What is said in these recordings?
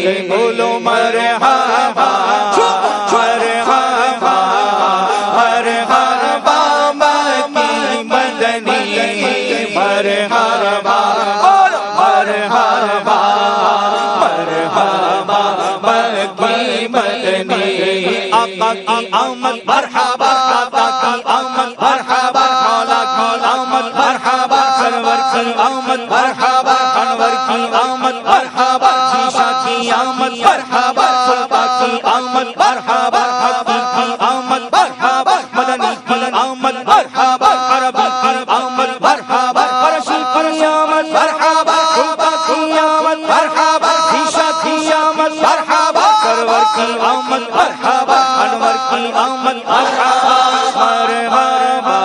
بولو مرحبا مرحبا مرحبا مکی مدنی مرحبا مرحبا مرحبا مکی مدنی آقا کی آمد مرحبا آقا کی آمد مرحبا مولا کی آمد مرحبا سرور کی آمد مرحبا انور کی آمد مرحبا شیشہ کی آمد مرحبا سلطہ کی آمد مرحبا حقی کی آمد مرحبا مدنی کی آمد مرحبا عربی کی آمد مرحبا فرشی کی آمد مرحبا سلطہ کی آمد مرحبا شیشہ کی آمد مرحبا سرور کی آمد مرحبا انور کی آمد مرحبا مرحبا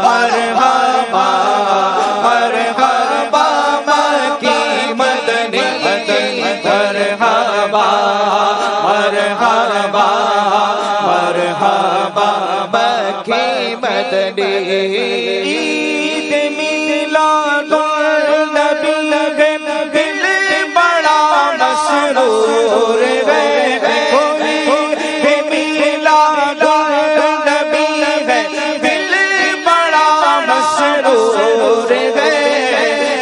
مرحبا مرحبا مکی مدنی مرحبا مرحبا مرحبا مکی مدنی عید میلاد النبی دل بڑا مسرور ہے عید میلاد النبی دل بڑا مسرور ہے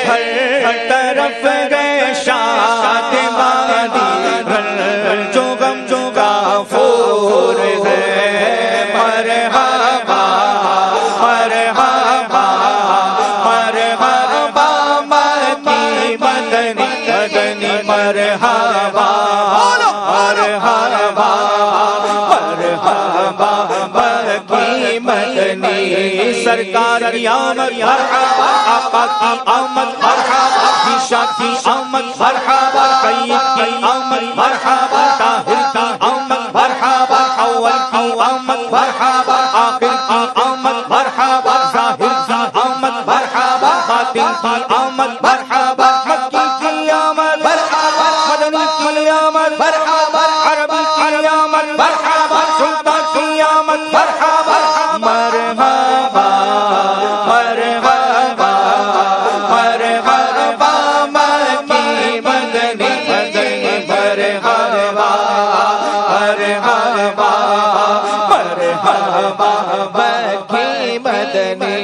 ہر طرف گئے شاد بادی جو غم جو غفور ہے مرحبا مرحبا مرحبا مکی مدنی مدنی مرحبا مرحبا مرحبا مکی مدنی سرکار کی آمد مرحبا آقا کی آمد مرحبا شیشہ کی آمد مرحبا سید کی آمد مرحبا طاہر کی آمد مرحبا اول کی آمد مرحبا آخر کی آمد مرحبا ظاہر کی آمد مرحبا باطن کی آمد مرحبا مکی کی آمد مرحبا مدنی کی آمد مرحبا عربی کی آمد مرحبا سلطہ کی آمد مرحبا مرحبا مرحبا مرحبا مکی مدنی مدنی مرحبا مرحبا مرحبا مکی مدنی